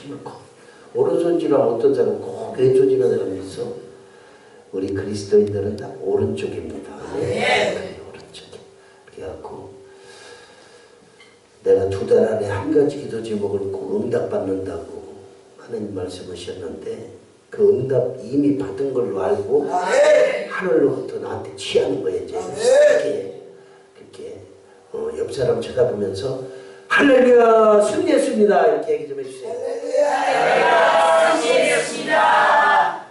힘을 꼭 오른손질하면 어떤 사람은 꼭 왼손질하는 사람이 있어. 우리 그리스도인들은 다 오른쪽입니다. 네. 오른쪽에. 그래갖고 내가 2달 안에 한 가지 기도 제목을 꼭 응답받는다고 하나님 말씀하셨는데 그 응답 이미 받은 걸로 알고 하늘로부터 나한테 취하는 거예요. 이제 그렇게 옆 사람 쳐다보면서 할렐루야 승리했습니다 이렇게 얘기 좀 해주세요. 할렐루야 승리했습니다.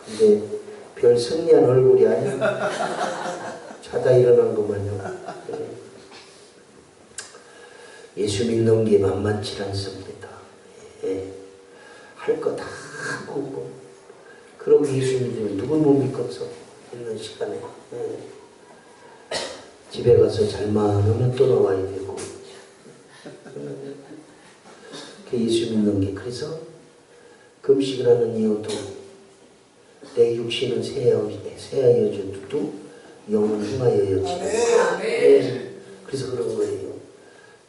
근데 별 승리한 얼굴이 아니야. 자다 일어난 것만요. 예수 믿는 게 만만치 않습니다. 할 거 다 하고 그러고 예수 믿으면 누군 못 믿겠어. 있는 시간에 집에 가서 잘만 하면 또 나와야 되고 예수 믿는 게 그래서 금식을 하는 이유도 내 육신은 새하여져도 영은 흥하여지는 그래서 그런 거예요.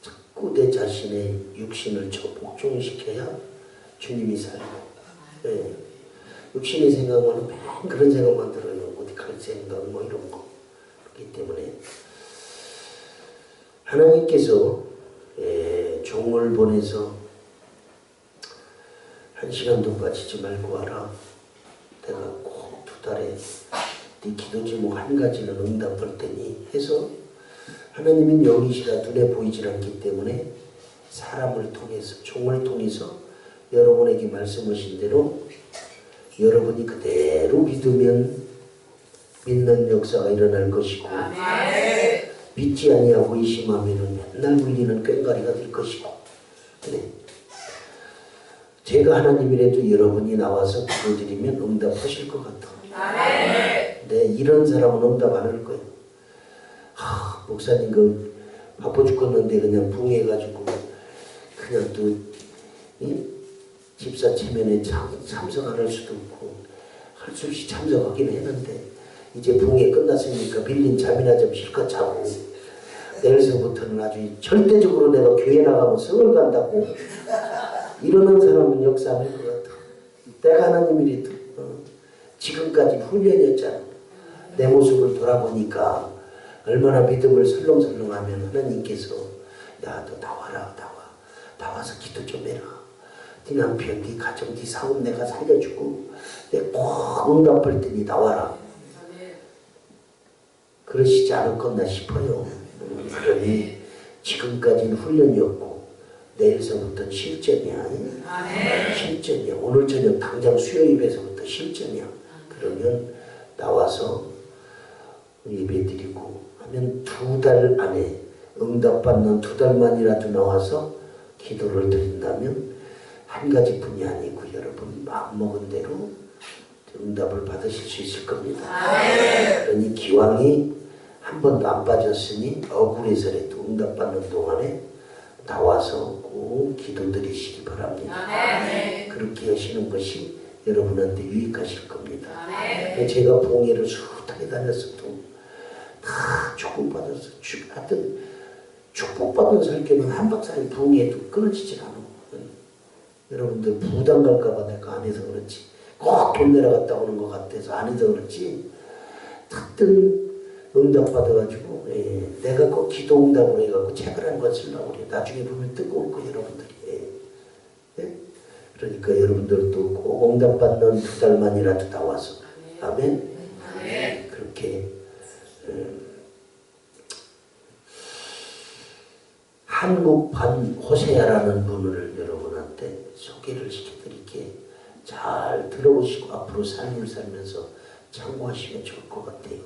자꾸 내 자신의 육신을 복종시켜야 주님이 살고 육신의 생각만은 맨 그런 생각만 들어요. 어디 갈 생각 뭐 이런 거. 그렇기 때문에 하나님께서 종을 보내서 1시간도 빠지지 말고 와라. 내가 꼭 2달에 네 기도 제목 한 가지는 응답할 테니 해서 하나님은 영이시라 눈에 보이질 않기 때문에 사람을 통해서 종을 통해서 여러분에게 말씀하신 대로 여러분이 그대로 믿으면 믿는 역사가 일어날 것이고 믿지 아니하고 의심하면 맨날 물리는 꽹과리가 될 것이고 그래. 제가 하나님이라도 여러분이 나와서 기도드리면 응답하실 것 같아. 네, 이런 사람은 응답 안 할 거예요. 목사님 그 바빠 죽겠는데 그냥 붕해가지고 그냥 또 집사 체면에 참석 안 할 수도 없고 할 수 없이 참석하긴 했는데 이제 붕해 끝났으니까 빌린 잠이나 좀 실컷 자고 내일서부터는 아주 절대적으로 내가 교회 나가면 성을 간다고 이러는 사람은 역사 안 할 것 같아. 내가 하나님이라도 지금까지 훈련이었잖아. 내 모습을 돌아보니까 얼마나 믿음을 설렁설렁하면 하나님께서 야 너 나와라 나와서 기도 좀 해라. 네 남편 네 가정 네 사업 내가 살려주고 내가 꼭 응답할 테니 나와라. 그러시지 않을 건나 싶어요. 그러니 지금까지는 훈련이었고 내일서부터 실전이야. 실전이야. 오늘 저녁 당장 수요일에서부터 실전이야. 그러면 나와서 예배드리고 하면 2달 안에 응답받는 2달만이라도 나와서 기도를 드린다면 한 가지뿐이 아니고 여러분 마음먹은 대로 응답을 받으실 수 있을 겁니다. 그러니 기왕이 한 번도 안 빠졌으니 억울해서라도 응답받는 동안에 나와서 꼭 기도드리시기 바랍니다. 그렇게 하시는 것이 여러분한테 유익하실 겁니다. 제가 봉해를 숱하게 다녔어도 다 축복받아서 하여튼 축복받은 설교는 한박사님 봉해도 끊어지질 않아. 여러분들 부담 갈까봐 내가 안 해서 그렇지 꼭 돈 내러 갔다 오는 것 같아서 안 해서 그렇지 하여튼 응답 받아가지고 내가 꼭 기도 응답으로 해갖고 책을 한 권 쓰려고 그래. 나중에 보면 뜨거울 거예요 여러분들이. 그러니까 여러분들도 꼭 응답 받는 2달만이라도 나와서 아멘. 그렇게 한국판 호세아라는 분을 여러분한테 소개를 시켜드릴게. 잘 들어보시고 앞으로 삶을 살면서 참고하시면 좋을 것 같아요.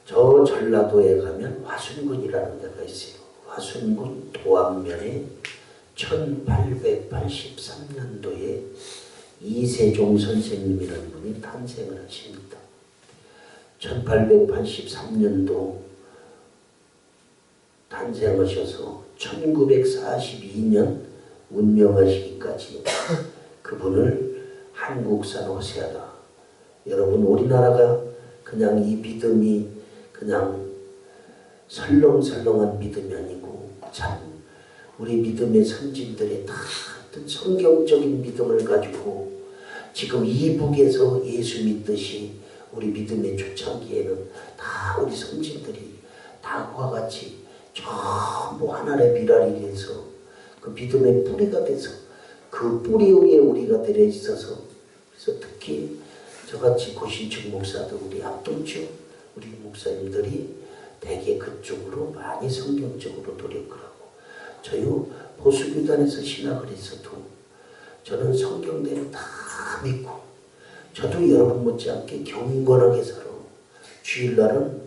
저 전라도에 가면 화순군이라는 데가 있어요. 화순군 도안면에 1883년도에 이세종 선생님이라는 분이 탄생을 하십니다. 1883년도 탄생하셔서 1942년 운명하시기까지 그분을 한국산 호세아다. 여러분 우리나라가 그냥 이 믿음이 그냥 설렁설렁한 믿음이 아니고 참 우리 믿음의 선진들이 다 어떤 성경적인 믿음을 가지고 지금 이북에서 예수 믿듯이 우리 믿음의 초창기에는 다 우리 선진들이 다 그와 같이 전부 하나님의 비랄이 돼서 그 믿음의 뿌리가 돼서 그 뿌리 위에 우리가 내려 있어서, 그래서 특히 저같이 고신축 목사들, 우리 합동축 우리 목사님들이 대개 그쪽으로 많이 성경적으로 노력을 하고, 저희 보수교단에서 신학을 했어도 저는 성경대로 다 믿고, 저도 여러분 못지않게 경건하게 살아. 주일날은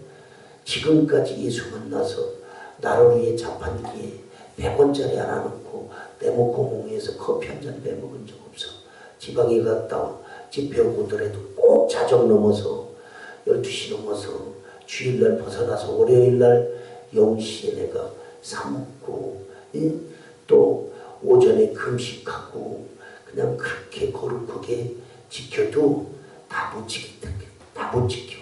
지금까지 예수 만나서 나를 위해 자판기에 100원짜리 하나 넣고 내목공공에서 커피 한 잔 빼먹은 적 없어. 지방에 갔다 집회 오더라도 꼭 자정 넘어서 12시 넘어서 주일날 벗어나서 월요일날 0시에 내가 사먹고, 또 오전에 금식하고, 그냥 그렇게 거룩하게 지켜도 다 못 지키다. 다 못 지켜.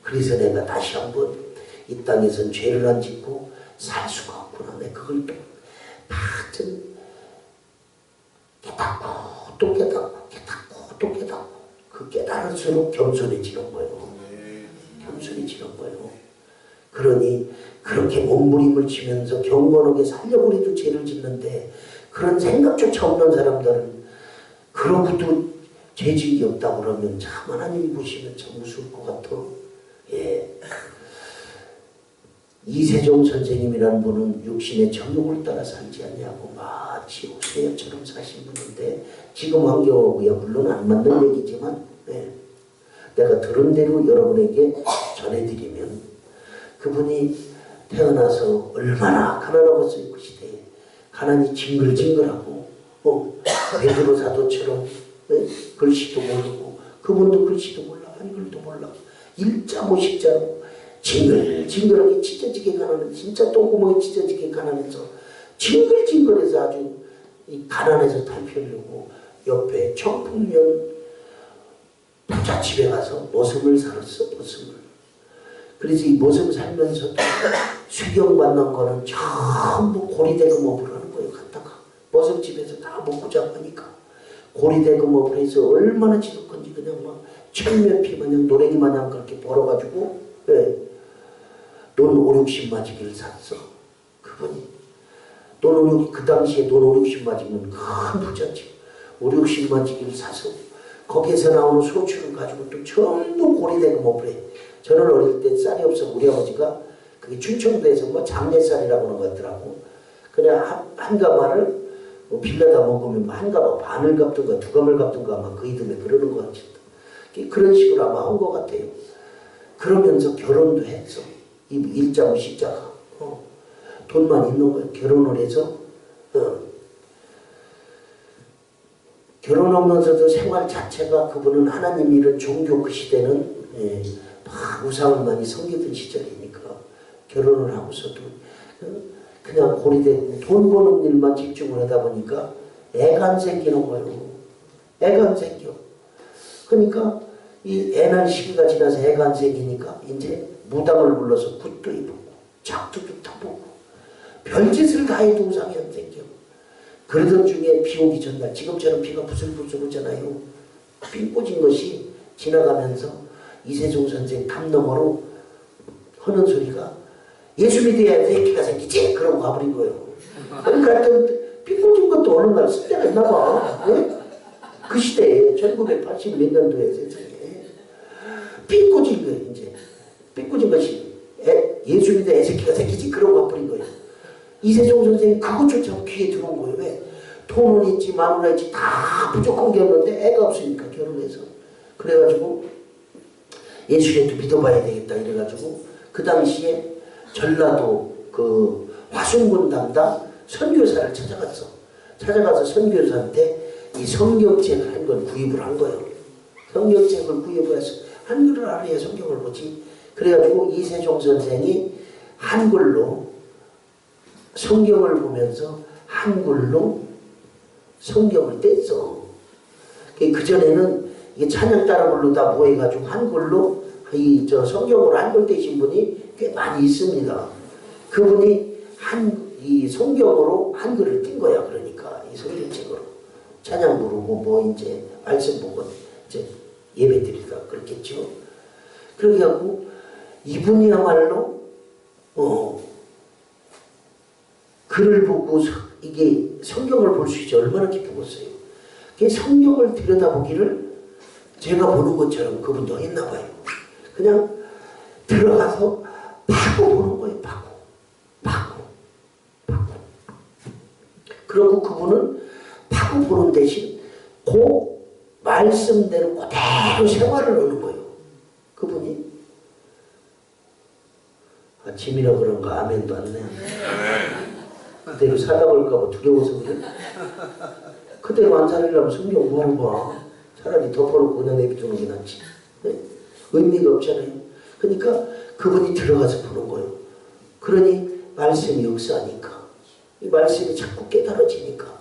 그래서 내가 다시 한번 이 땅에선 죄를 안 짓고 살 수가 없구나. 내가 그걸 또 좀 깨닫고 또 깨닫고 깨닫고 또 깨닫고, 그 깨달을수록 겸손해지는 거예요. 겸손해지는 거예요. 그러니 그렇게 몸부림을 치면서 경건하게 살려고 우리도 죄를 짓는데, 그런 생각조차 없는 사람들은 그러고도 죄진 게 없다고 그러면 참 하나님이 보시면 참 무서울 것 같아. 예. 이세종 선생님이라는 분은 육신의 정욕을 따라 살지 않냐고 마치 옥새처럼 사신 분인데, 지금 환경하고야 물론 안 맞는 얘기지만, 예. 내가 들은 대로 여러분에게 전해드리면, 그분이 태어나서 얼마나 가난하겠어요. 그 시대에 가난이 징글징글하고, 베드로 사도처럼, 예? 글씨도 모르고, 그분도 글씨도 몰라, 한글도 몰라, 일자 모식자로 징글징글하게 찢어지게 가난해. 진짜 똥구멍에 찢어지게 가난해서 징글징글해서 아주 가난해서 탈피하려고 옆에 청풍면 부잣집에 가서 머슴을 살았어. 머슴을. 그래서 이 머슴 살면서도 수경받는 거는 전부 고리대금업을 하는 거예요. 갔다가 머슴집에서 다 먹고 자고 하니까 고리대금업을 해서 얼마나 지독한지 그냥 막 천면피 마냥 노랭이 마냥 그렇게 벌어가지고, 네. 돈 5, 60 맞이기를 샀어. 그분이 돈 5, 6, 그 당시에 돈 5, 60 맞으면 큰 부잣집 5, 60 맞이기를 사서 거기에서 나오는 소출을 가지고 또 전부 고리대금업을 해. 저는 어릴 때 쌀이 없어 우리 아버지가 그게 충청도에서 뭐 장례쌀이라고 하는 것 같더라고. 그냥 한 가마를 뭐 빌려다 먹으면 한 가마 반을 갚든가 두 가마를 갚든가 아마 그 이듬해 그러는 것 같습니다. 그런 식으로 아마 한 것 같아요. 그러면서 결혼도 했어. 이 일자고 십자가. 돈만 있는 거예요. 결혼을 해서. 결혼하면서도 생활 자체가, 그분은 하나님 이런 종교, 그 시대는 막 우상을 많이 섬기던 시절이니까 결혼을 하고서도 그냥 고리되고 돈 버는 일만 집중을 하다 보니까 애가 안 생기는 거예요. 애가 안 생겨. 그러니까 이 애 날 시기가 지나서 애가 안 생기니까 이제 무당을 불러서 굿도 입고 작두도 타보고 별짓을 다 해도 우상이 안 생겨. 그러던 중에 비 오기 전날, 지금처럼 비가 부슬부슬 오잖아요. 빙 꽂은 것이 지나가면서 이세종 선생 담 너머로 하는 소리가 예수 믿어야 새끼가 생기지? 그러고 가버린 거예요. 그러니까 빙 꽂은 것도 어느 날 쓸데가 있나 봐. 네? 그 시대에 1980 몇 년도에 세상에 빙 꽂은 거예요. 이제 빙 꽂은 것이 예수 믿어야 애새끼가 생기지? 그러고 가버린 거예요. 이세종 선생님 그것조차 귀에 들어온 거예요. 왜? 돈은 있지 마누라 있지 다 부족한 게 없는데 애가 없으니까 결혼해서. 그래가지고 예수님도 믿어봐야 되겠다 이래가지고 그 당시에 전라도 그 화순군 담당 선교사를 찾아갔어. 찾아가서 선교사한테 이 성경책을 한 걸 구입을 한 거예요. 성경책을 구입을 해서 한글을 알아야 성경을 보지. 그래가지고 이세종 선생이 한글로 성경을 보면서 한글로 성경을 뗐어. 그전에는 이게 찬양 따라 부르다 뭐 해가지고 한글로 성경으로 한글 떼신 분이 꽤 많이 있습니다. 그분이 이 성경으로 한글을 띈 거야. 그러니까 이 성경책으로 찬양 부르고 뭐 이제 말씀 보고 이제 예배 드리다 그렇겠죠. 그렇게 하고 이분이야말로 글을 보고 이게 성경을 볼 수 있지 얼마나 기쁘겠어요. 성경을 들여다보기를 제가 보는 것처럼 그분도 했나 봐요. 그냥 들어가서 파고 보는 거예요. 파고. 그리고 그분은 파고 보는 대신 그 말씀대로 그대로 생활을 하는 거예요. 그분이. 아침이라 그런가 아멘도 안 내. 그대로 살다 볼까봐 두려워서 그래. 그대로 안 살려면 성경 뭐하러 봐. 차라리 덮어놓고 그냥 내비두는 게 낫지. 네? 의미가 없잖아요. 그러니까 그분이 들어가서 보는 거예요. 그러니 말씀이 역사하니까 이 말씀이 자꾸 깨달아지니까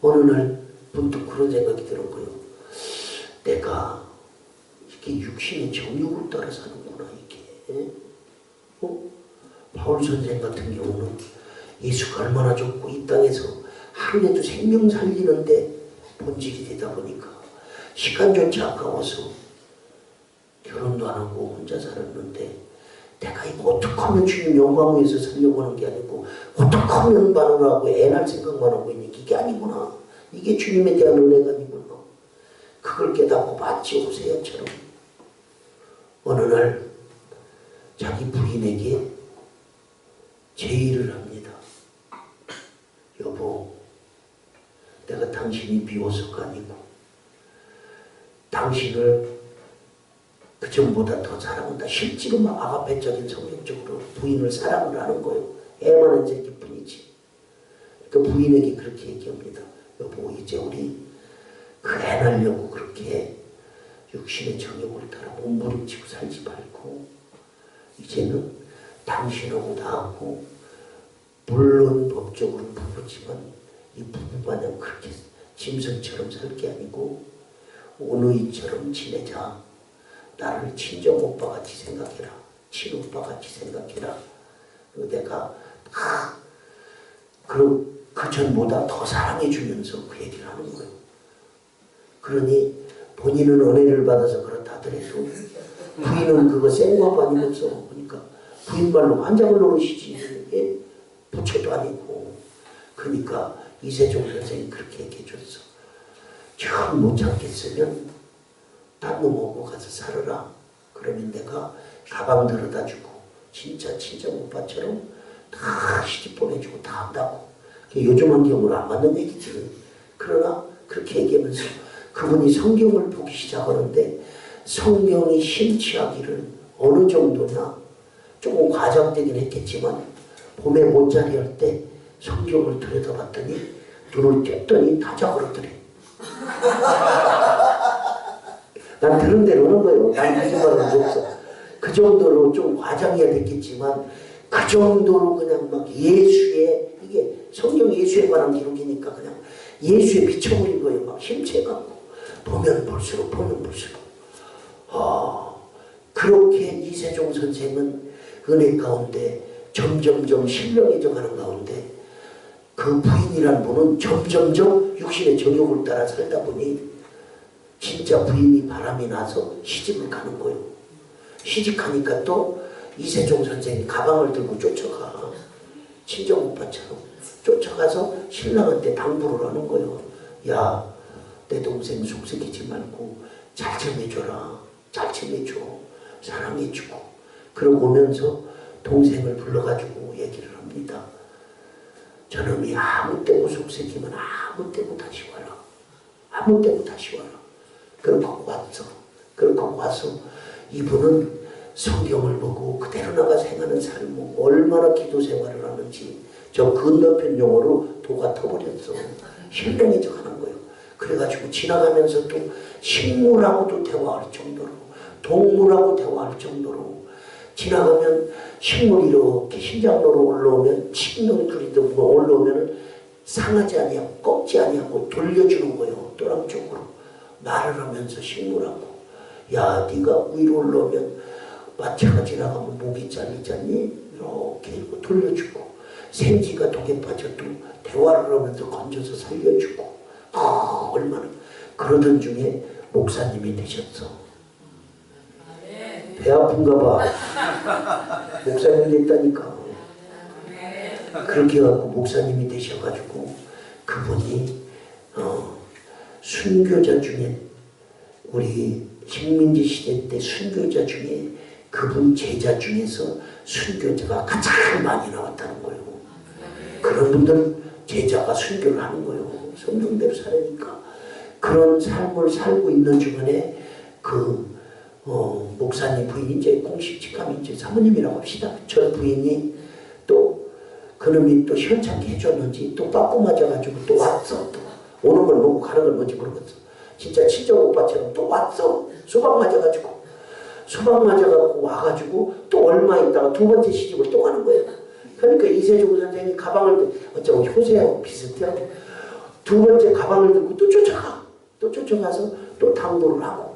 어느 날 문득 그런 생각이 드는 거예요. 내가 이렇게 육신의 정욕을 따라 사는구나 이게. 바울 선생 같은 경우는 예수가 얼마나 좋고 이 땅에서 하루에도 생명 살리는데 본질이 되다 보니까 시간조차 아까워서 결혼도 안 하고 혼자 살았는데 내가 이거 어떻게 하면 주님 영광 위해서 살려고 하는 게 아니고 어떻게 하면 마누라하고 애 낳을 생각만 하고 있는 게 이게 아니구나. 이게 주님에 대한 은혜가 아니구나. 그걸 깨닫고 마치 호세아처럼 어느 날 자기 부인에게 제의를 합니다. 여보, 내가 당신이 미워서가 아니고 당신을 그전보다 더 사랑한다. 실제로 막 아가페적인 성격적으로 부인을 사랑을 하는 거예요. 애만 한 새끼 뿐이지. 그 부인에게 그렇게 얘기합니다. 여보, 이제 우리 그 애 낳으려고 그렇게 육신의 정욕을 따라 몸부림치고 살지 말고 이제는 당신하고 나하고 물론 법적으로 부부지만 이 부부마냥 그렇게 짐승처럼 살 게 아니고 오누이처럼 지내자. 나를 친정오빠같이 생각해라. 친오빠같이 생각해라. 그리고 내가 그 전보다 더 사랑해주면서 그 얘기를 하는 거예요. 그러니 본인은 은혜를 받아서 그렇다 하더라도 부인은 그거 생각 아니면서 그러니까 부인 말로 환장을 노릇이지 부처도 아니고. 그러니까 이세종 선생이 그렇게 얘기해 줬어. 정 못 참겠으면 딴 놈하고 가서 살아라. 그러면 내가 가방 들어다 주고 진짜 친정 오빠처럼 다 시집 보내주고 다 한다고. 요즘 환경으로 안 맞는 얘기지. 그러나 그렇게 얘기하면서 그분이 성경을 보기 시작하는데 성경이 심취하기를 어느 정도냐 조금 과장되긴 했겠지만 봄에 못자리 할 때 성경을 들여다봤더니 눈을 뗐더니 다 자그러더래. 난 들은 대로 오는 거예요. 난 무슨 말은 없어. 그 정도로 좀 과장해야 됐겠지만 그 정도로 그냥 막 예수의 이게 성경 예수에 관한 기록이니까 그냥 예수에 비춰버린 거예요. 막 힘채갖고 보면 볼수록 그렇게 이세종 선생은 은혜 가운데 점점점 신령해져 가는 가운데 그 부인이란 분은 점점점 육신의 정욕을 따라 살다 보니 진짜 부인이 바람이 나서 시집을 가는 거예요. 시집가니까 또 이세종 선생이 가방을 들고 쫓아가. 친정 오빠처럼 쫓아가서 신랑한테 당부를 하는 거예요. 야, 내 동생 속삭이지 말고 잘 챙겨줘라. 잘 챙겨줘. 사랑해주고. 그러고 오면서 동생을 불러가지고 얘기를 합니다. 저놈이 아무 때고 속삭이면 아무 때고 다시 와라. 아무 때고 다시 와라. 그렇게 왔어. 그렇게 와서 이분은 성경을 보고 그대로 나가 행하는 삶을 얼마나 기도 생활을 하는지 저 건너편 용어로 도가 터버렸어. 신령해져 가는 거예요. 그래가지고 지나가면서 또 식물하고도 대화할 정도로 동물하고 대화할 정도로 지나가면 식물이 이렇게 신장로로 올라오면 칡농줄이도 뭐 올라오면 상하지 아니하고 꺾지 아니하고 돌려주는 거예요. 또랑 쪽으로 말을 하면서 식물하고 야 네가 위로 올라오면 마차가 지나가면 목이 잘리지 않니? 이렇게 돌려주고 생쥐가 독에 빠져도 대화를 하면서 건져서 살려주고, 아 얼마나. 그러던 중에 목사님이 되셨어. 배 아픈가 봐. 목사님이 됐다니까. 그렇게 해갖고 목사님이 되셔가지고 그분이 순교자 중에, 우리 식민지 시대 때 순교자 중에 그분 제자 중에서 순교자가 가장 많이 나왔다는 거예요. 그런 분들은 제자가 순교를 하는 거예요. 성경대로 살으니까. 그런 삶을 살고 있는 주변에 목사님 부인이 이제 공식 직함이 이제 사모님이라고 합시다. 저 부인이 또 그놈이 또 시원찮게 해줬는지 또 빠꾸 맞아가지고 또 왔어. 또 오는 걸 보고 가는 걸 뭔지 모르겠어. 진짜 친정 오빠처럼 또 왔어. 수박 맞아가지고. 수박 맞아가지고 와가지고 또 얼마 있다가 두 번째 시집을 또 가는 거예요. 그러니까 이세종 선생이 가방을, 어쩌고 효세하고 비슷해요. 두 번째 가방을 들고 또 쫓아가. 또 쫓아가서 또 당도를 하고.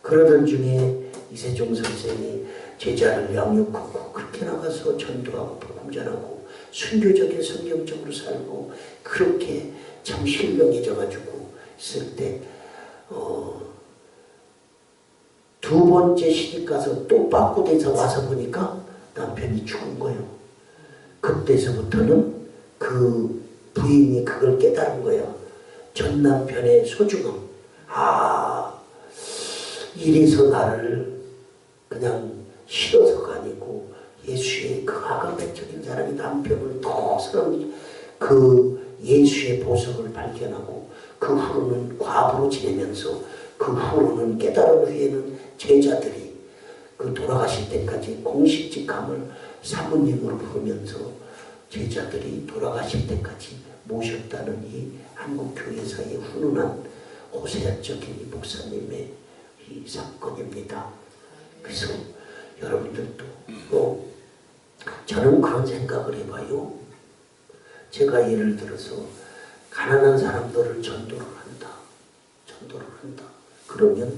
그러던 중에 이세종 선생이 제자를 양육하고 그렇게 나가서 전도하고 복음 전하고 순교적인 성경적으로 살고 그렇게 참 신령해져가지고 있을 때 두 번째 시집 가서 또 빠꾸돼서 와서 보니까 남편이 죽은 거예요. 그때서부터는 그 부인이 그걸 깨달은 거예요. 전 남편의 소중함. 아, 이래서 나를 그냥 싫어서가 아니고 예수의 그 아가페적인 사람이 남편을 더 사랑해. 그 예수의 보석을 발견하고 그 후로는 과부로 지내면서 그 후로는 깨달은 후에는 제자들이 그 돌아가실 때까지 공식 직함을 사모님으로 부르면서 제자들이 돌아가실 때까지 모셨다는 이 한국교회사의 훈훈한 호세아적인 이 목사님의 이 사건입니다. 그래서 여러분들도 저는 그런 생각을 해봐요. 제가 예를 들어서 가난한 사람들을 전도를 한다. 그러면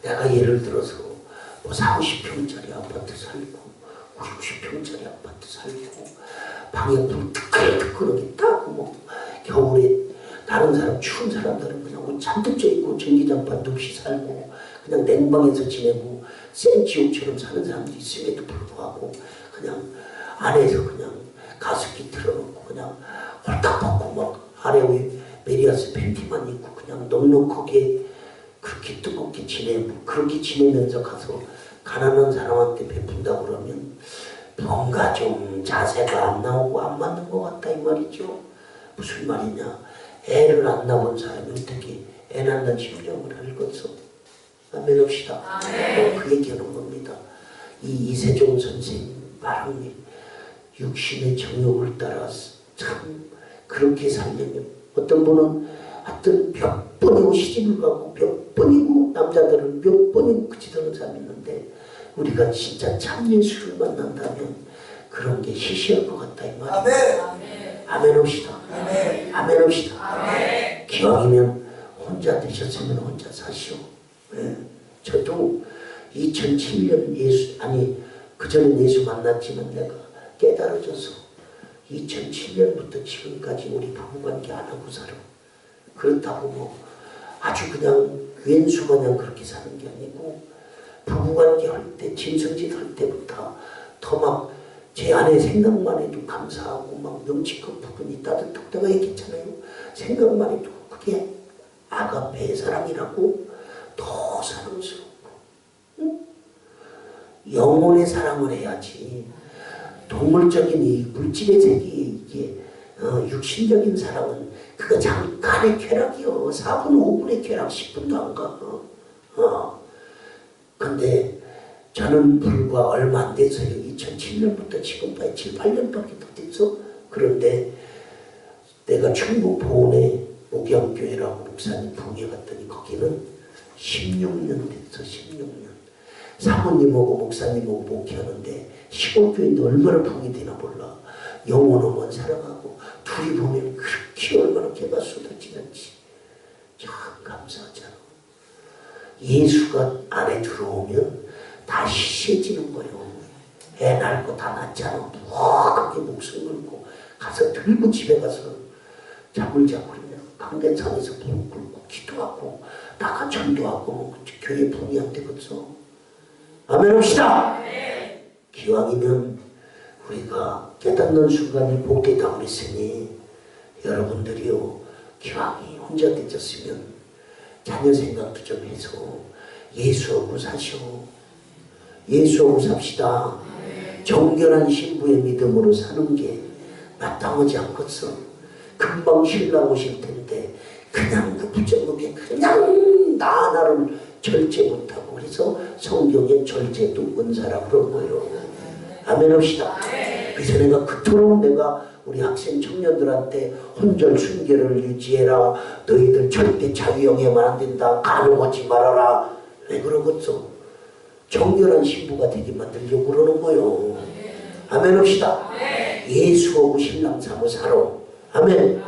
내가 예를 들어서 뭐 40평짜리 아파트 살고 60평짜리 아파트 살고 방에 불 뜨끈뜨끈하게 딱 뭐 겨울에 다른 사람 추운 사람들은 그냥 옷 잔뜩 쪄입고 전기장판도 없이 살고 그냥 냉방에서 지내고 센 지옥처럼 사는 사람도 있음에도 불구하고 그냥 안에서 그냥 가습기 틀어놓고 그냥 홀딱 벗고 막 아래 위에 메리아스 팬티만 입고 그냥 넉넉하게 그렇게 뜨겁게 지내고 그렇게 지내면서 가서 가난한 사람한테 베푼다고 그러면 뭔가 좀 자세가 안 나오고 안 맞는 것 같다 이 말이죠. 무슨 말이냐. 애를 안 낳은 사람이 어떻게 애 낳는 심정을 알겠어. 아멘 합시다. 그 얘기하는 겁니다. 이 이세종 선생 말합니다. 육신의 정욕을 따라서 참 그렇게 살려면 어떤 분은 하여튼 몇 번이고 시집을 가고 몇 번이고 남자들은 몇 번이고 그치도는 사람이 있는데 우리가 진짜 참 예수를 만난다면 그런 게 시시할 것 같다 이 말이에요. 아멘 합시다. 아멘 합시다. 기왕이면 혼자 되셨으면 혼자 사시오. 네. 저도 2007년 그전엔 예수 만났지만 내가 깨달아져서 2007년부터 지금까지 우리 부부관계 안 하고 살아. 그렇다고 뭐 아주 그냥 왼수마냥 그렇게 사는 게 아니고 부부관계 할 때 짐승짓 할 때부터 더 막 제 안에 생각만 해도 감사하고 막 명치껏 부분이 따뜻하고 내가 얘기했잖아요. 생각만 해도 그게 아가페의 사랑이라고 더 사랑스럽고 응? 영혼의 사랑을 해야지 동물적인 이 물질의 세계 이게 육신적인 사랑은 그거 잠깐의 쾌락이요. 4분 5분의 쾌락 10분도 안 가. 근데 저는 불과 얼마 안 돼서요. 2007년부터 지금까지 7, 8년밖에 더 돼서 그런데 내가 충북 보은에 목양교회라고 목사님 부흥회 갔더니 거기는 16년 됐어. 16년. 사모님하고 목사님하고 목회하는데 시골교회인데 얼마나 부흥이 되나 몰라. 영혼어만 살아가고 둘이 보면 그렇게 얼마나 개가 쏟아지는지 참 감사하잖아. 예수가 안에 들어오면 다 시시해지는 거예요. 애 낳을 거 다 낳잖아. 그렇게 목숨 걸고 가서 들고 집에 가서 잠을 자고 그러면 강대상에서 무릎 꿇고 기도하고 나가 전도하고 교회 분이 안 되겠어. 아멘 합시다. 기왕이면 우리가 깨닫는 순간이 복되다 그랬으니 여러분들이요 기왕이 혼자 되셨으면 자녀 생각도 좀 해서 예수하고 사시오. 예수하고 삽시다. 정결한 신부의 믿음으로 사는 게 마땅하지 않겠어. 금방 신랑 오실 텐데 그냥 그 부정하게 그냥 나 하나를 절제 못하고 그래서 성경에 절제도 은사라고 그런 거예요. 아멘 합시다. 그래서 내가 그토록 내가 우리 학생 청년들한테 혼절 순결을 유지해라. 너희들 절대 자유형에만 안 된다. 간음하지 말아라. 왜 그러겠어? 정결한 신부가 되게 만들려고 그러는 거요. 아멘 합시다. 예수하고 신랑 삼아 살아. 아멘.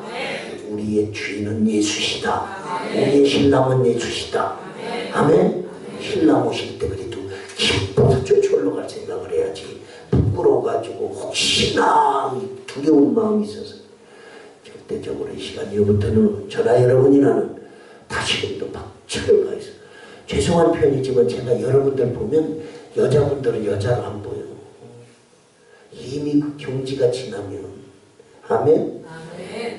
우리의 주인은 예수시다. 우리의 신랑은 예수시다. 아멘. 신랑 오실 때 그래도 기뻐서 쫓아 올라갈 생각을 해야지. 부끄러워가지고 혹시나 두려운 마음이 있어서 절대적으로 이 시간 이후부터는 저나 여러분이 나는 다시금도 박차를 가해서 죄송한 표현이지만 제가 여러분들 보면 여자분들은 여자로 안 보여. 이미 그 경지가 지나면 아멘?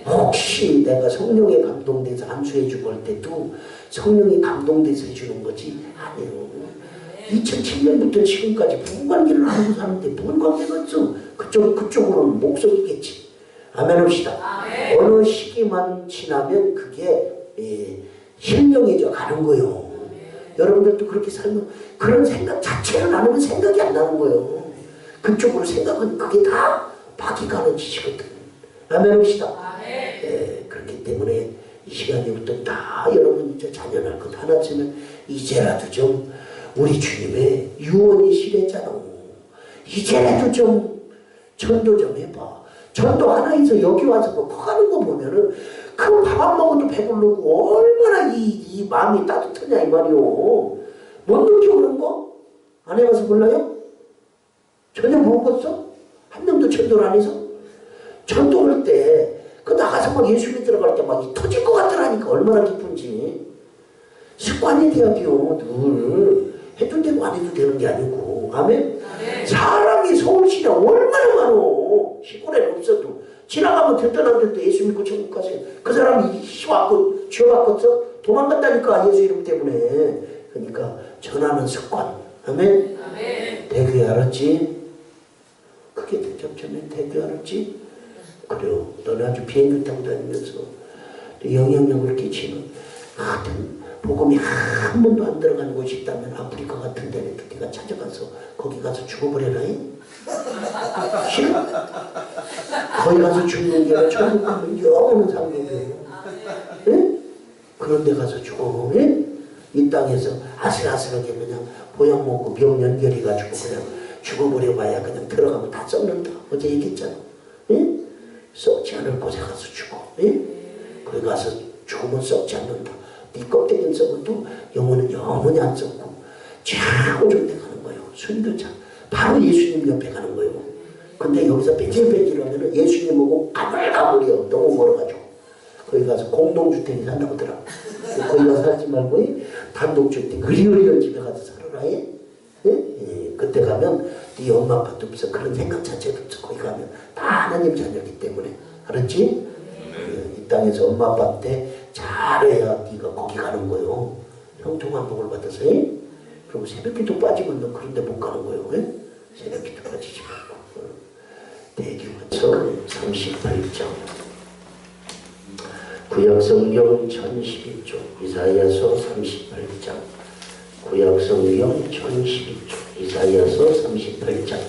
혹시 내가 성령에 감동돼서 안수해 주고 할 때도 성령이 감동돼서 해주는 거지 아니에요. 2007년부터 지금까지 부부관계를 하고 사는데 뭔 관계가 있어? 그쪽으로는 목적이겠지. 아멘 합시다. 어느 시기만 지나면 그게 실명해져 가는 거예요. 여러분들도 그렇게 살면 그런 생각 자체를 안 하면 생각이 안 나는 거예요. 그쪽으로 생각은 그게 다 박이 가는 짓이거든. 아멘 합시다. 그렇기 때문에 이 시간부터 다 여러분 이제 자녀날 것 하나쯤은 이제라도 좀 우리 주님의 유언이시랬잖아. 이제라도 좀 전도 좀 해봐. 전도 하나 해서 여기 와서 뭐 커가는 거 보면은 그 밥 안 먹어도 배부르고 얼마나 이 마음이 따뜻하냐 이 말이오. 못 느끼고 그런 거? 안 해봐서 몰라요? 전혀 모르겠어? 한 명도 전도를 안 해서? 전도할 때 그 나가서 막 예수 믿으러 갈 때 막 터질 것 같더라니까. 얼마나 기쁜지. 습관이 돼야지요. 늘 해도 되고 안 해도 되는 게 아니고. 아멘? 사람이 서울시내 얼마나 많어. 시골에 없어도 지나가면 됐든 안 됐든 예수 믿고 천국 가세요. 그 사람이 왔고 지어봤겠어? 도망갔다니까 예수 이름 때문에. 그러니까 전하는 습관. 아멘? 대교회 알았지? 그게 대접점에 대교회 알았지? 그래요. 너는 아주 비행기 타고 다니면서 영향력을 끼치는 하여튼 복음이 한 번도 안 들어간 곳이 있다면 아프리카 같은 데는 네가 찾아가서 거기 가서 죽어버려라. 싫어? 거기 가서 죽는 게 아니라 천국 가면 영원한 상속이에요. 그런 데 가서 죽어. 이 땅에서 아슬아슬하게 그냥 보약 먹고 병 연결해가지고 그냥 죽어버려봐야 그냥 들어가면 다 썩는다. 어제 얘기했잖아. 썩지 않을 곳에 가서 죽어. 거기 가서 죽으면 썩지 않는다. 네 껍데기는 썩어도 영혼은 영원히 안 썩고 최고 좋은 데 가는 거예요. 순교자. 바로 예수님 옆에 가는 거예요. 근데 여기서 뺀질뺀질하면 예수님하고 가물가물이요. 너무 멀어가지고. 거기 가서 공동주택에 산다고 하더라. 거기 가서 살지 말고 단독주택 의리의리한 집에 가서 살아라. 그때 가면 네 엄마 아빠도 없어. 그런 생각 자체도 없어. 거기 가면 다 하나님 자녀이기 때문에. 알았지? 이 땅에서 엄마 아빠한테 잘해야 네가 거기 가는 거요. 형통한복을 받아서. 그리고 새벽기도 빠지면 너 그런 데 못 가는 거요. 새벽기도 빠지지 말고. 대교서 38장 구약성경 1012쪽 이사야서 38장 구약성경 1012쪽 이사야서 38장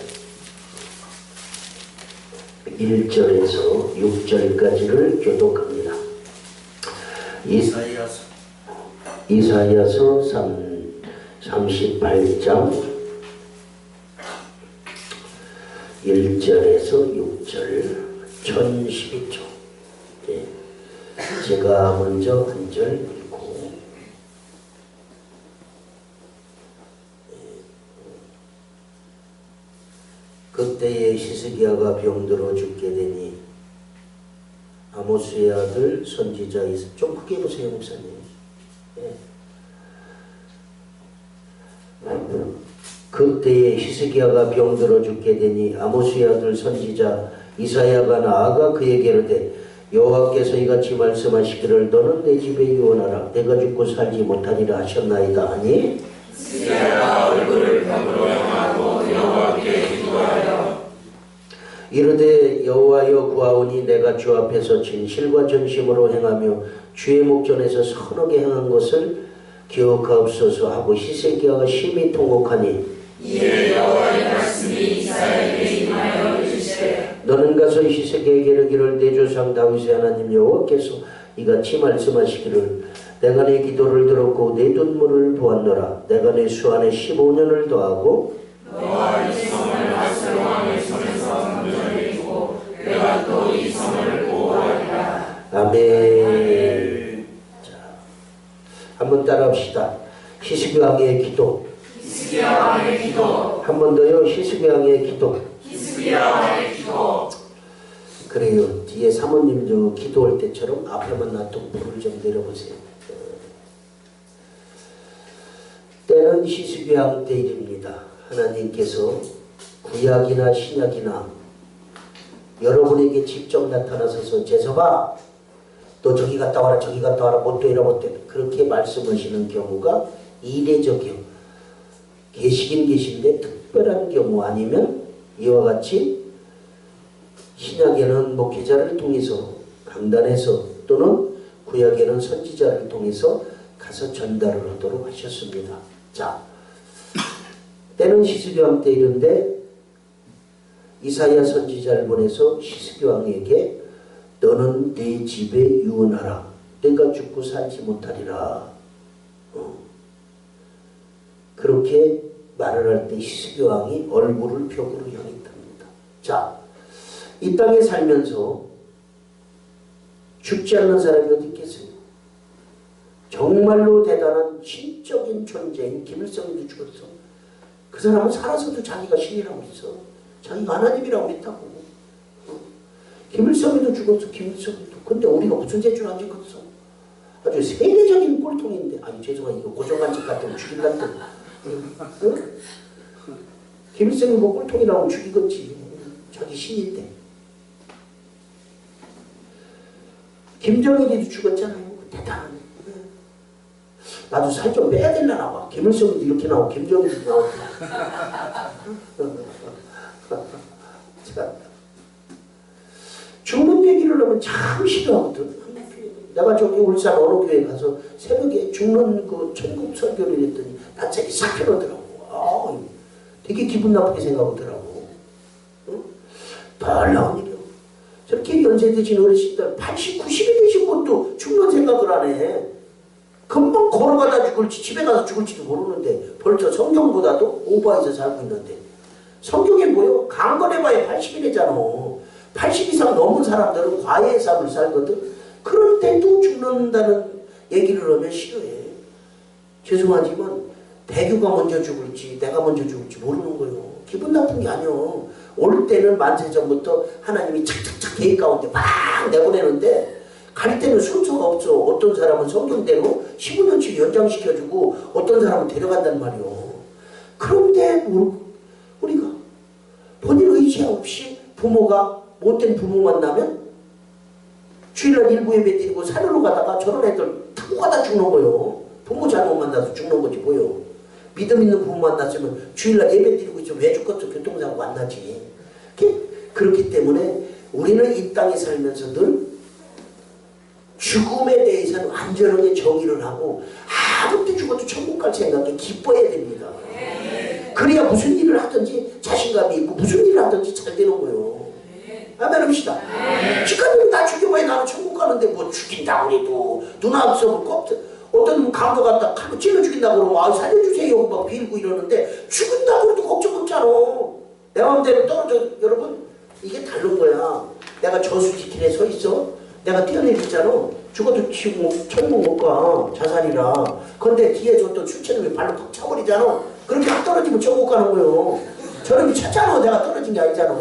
1절에서 6절까지를 교독합니다. 이사야서 38장 1절에서 6절 1012쪽. 제가 먼저 한 절 읽고 그때에 히스기야가 병들어 죽게 되니 아모스의 아들 선지자 좀 크게 보세요 목사님. 예. 그때에 히스기야가 병들어 죽게 되니 아모스의 아들 선지자 이사야가 나아가 그에게 이르되 여호와께서 이같이 말씀하시기를 너는 내 집에 유언하라 내가 죽고 살지 못하리라 하셨나이다 하니 히스기야가 얼굴을 벽으로 향하고 여호와께 기도하여 이르되 여호와여 구하오니 내가 주 앞에서 진실과 전심으로 행하며 주의 목전에서 선하게 행한 것을 기억하옵소서 하고 히스기야가 심히 통곡하니 이에 여호와의 말씀이 이사야에게 임하여 이르시되 너는 가서 히스기야에게 이르기를 내 조상 다윗의 하나님 여호와께서 이같이 말씀하시기를 내가 내 기도를 들었고 내 눈물을 보았노라 내가 내 수 안에 15년을 더하고 너와 이 성을 아스로 왕의 손에서 건져내리고 내가 또 이 성을 보호하리라. 아멘. 자, 한번 따라합시다. 히스기야 왕의 기도. 히스기야 왕의 기도. 한 번 더요. 히스기야 왕의 기도. 히스기야 왕의 기도. 그래요. 뒤에 사모님 저 기도할 때처럼 앞에만 놔두고 불을 좀 내려보세요. 때는 히스기야 왕 때입니다. 하나님께서 구약이나 신약이나 여러분에게 직접 나타나셔서 재석아 너 저기 갔다 와라 저기 갔다 와라 못돼 이라 못돼 그렇게 말씀하시는 경우가 이례적이요. 계시긴 계신데 특별한 경우 아니면 이와 같이 신약에는 목회자를 통해서 강단에서 또는 구약에는 선지자를 통해서 가서 전달을 하도록 하셨습니다. 자, 때는 히스기야 왕 때 이른데 이사야 선지자를 보내서 히스기야 왕에게 너는 내 집에 유언하라 내가 죽고 살지 못하리라 그렇게 말을 할 때 히스기야 왕이 얼굴을 벽으로 향했답니다. 자, 이 땅에 살면서 죽지 않는 사람이 어디 있겠어요? 정말로 대단한 신적인 존재인 김일성도 죽었어. 그 사람은 살아서도 자기가 신이라고 있어. 자기가 하나님이라고 있다고. 김일성이도 죽었어. 김일성이도. 근데 우리가 무슨 재주를 안 죽었어. 아주 세계적인 꼴통인데 아니 죄송해요. 이거 고정관측 같으면 죽일란다. 응? 김일성이 뭐 꼴통이라고 죽이겠지. 자기 신인데. 김정일이도 죽었잖아요. 대단하네. 나도 살 좀 빼야 되려나 봐. 김일성도 이렇게 나오고 김정일도 나오고. 자, 죽는 얘기를 하면 참 싫어하거든. 내가 저기 울산 어느 교회 가서 새벽에 죽는 그 천국 설교를 했더니 단짝이 싹 펴놓더라고. 아, 되게 기분 나쁘게 생각하더라고. 응? 놀라운 일이야. 저렇게 연세 드신 어르신들 80, 90이 되신 것도 죽는 생각을 안 해. 금방 걸어가다 죽을지 집에 가서 죽을지도 모르는데 벌써 성경보다도 오버해서 살고 있는데 성경에 뭐요? 강건해봐야 80이래잖아. 80 이상 넘은 사람들은 과외의 삶을 살거든. 그런데도 죽는다는 얘기를 하면 싫어해. 죄송하지만 대교가 먼저 죽을지 내가 먼저 죽을지 모르는 거예요. 기분 나쁜 게 아니요. 올 때는 만세전부터 하나님이 착착착 계획 가운데 막 내보내는데 갈 때는 순서가 없어. 어떤 사람은 성경대로 15년치 연장시켜주고 어떤 사람은 데려간단 말이요. 그런데 우리가 본인 의지 없이 부모가 못된 부모 만나면 주일날 일부 예배 드리고 산으로 가다가 저런 애들 타고 가다 죽는 거요. 부모 잘못 만나서 죽는 거지 뭐요. 믿음 있는 부모 만났으면 주일날 예배 드리고 있으면 왜 죽겠어. 교통사고 안 나지. 그렇기 때문에 우리는 이 땅에 살면서 늘 죽음에 대해서는 완전하게 정의를 하고 아무때 죽어도 천국 갈 생각에 기뻐해야 됩니다. 그래야 무슨 일을 하든지 자신감이 있고 무슨 일을 하든지 잘 되는 거예요. 아멘 합시다. 지금은 나 죽여봐야 나는 천국 가는데 뭐 죽인다 그래도 누나 없으면 껍질 어떤 강도 갔다 칼로 찔러 죽인다 그러면 아 살려주세요 막 빌고 이러는데 죽은다 그래도 걱정 없잖아. 내 마음대로 떨어져. 여러분 이게 다른 거야. 내가 저수지길에 서 있어. 내가 뛰어내리잖아. 죽어도 천국 못 가. 자살이라. 그런데 뒤에 줬던 수채를 발로 탁 차버리잖아. 그렇게 딱 떨어지면 천국 가는 거예요. 저놈이 쳤잖아. 내가 떨어진 게 아니잖아.